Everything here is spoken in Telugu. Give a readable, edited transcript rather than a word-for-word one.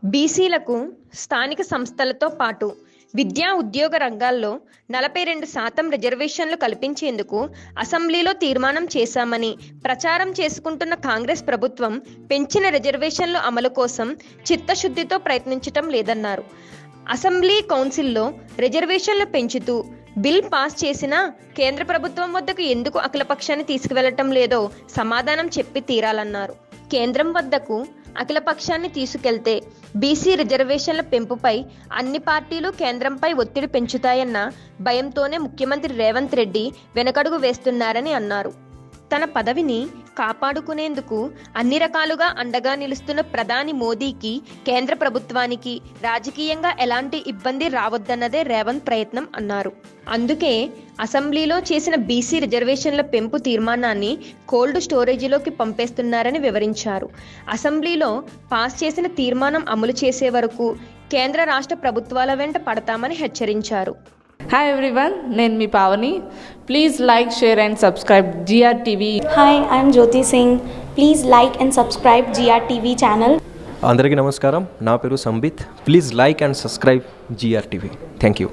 బీసీలకు స్థానిక సంస్థలతో పాటు విద్యా ఉద్యోగ రంగాల్లో 42% రిజర్వేషన్లు కల్పించేందుకు అసెంబ్లీలో తీర్మానం చేశామని ప్రచారం చేసుకుంటున్న కాంగ్రెస్ ప్రభుత్వం పెంచిన రిజర్వేషన్ల అమలు కోసం చిత్తశుద్ధితో ప్రయత్నించటం లేదన్నారు. అసెంబ్లీ కౌన్సిల్లో రిజర్వేషన్లు పెంచుతూ బిల్ పాస్ చేసినా కేంద్ర ప్రభుత్వం వద్దకు ఎందుకు అఖిలపక్షాన్ని తీసుకువెళ్లటం లేదో సమాధానం చెప్పి తీరాలన్నారు. కేంద్రం వద్దకు అఖిలపక్షాన్ని తీసుకెళ్తే బీసీ రిజర్వేషన్ల పెంపుపై అన్ని పార్టీలు కేంద్రంపై ఒత్తిడి పెంచుతాయన్న భయంతోనే ముఖ్యమంత్రి రేవంత్ రెడ్డి వెనకడుగు వేస్తున్నారని అన్నారు. తన పదవిని కాపాడుకునేందుకు అన్ని రకాలుగా అండగా నిలుస్తున్న ప్రధాని మోదీకి కేంద్ర ప్రభుత్వానికి రాజకీయంగా ఎలాంటి ఇబ్బంది రావద్దన్నదే రేవంత్ ప్రయత్నం అన్నారు. అందుకే అసెంబ్లీలో చేసిన బీసీ రిజర్వేషన్ల పెంపు తీర్మానాన్ని కోల్డ్ స్టోరేజీలోకి పంపేస్తున్నారని వివరించారు. అసెంబ్లీలో పాస్ చేసిన తీర్మానం అమలు చేసే వరకు కేంద్ర రాష్ట్ర ప్రభుత్వాల వెంట పడతామని హెచ్చరించారు. Hi everyone, నేను మీ Pavani. Please like, share and subscribe GRTV. Hi, I'm Jyoti Singh. Please like and subscribe GRTV channel. అందరికీ నమస్కారం. నా పేరు Sambit. Please like and subscribe GRTV. Thank you.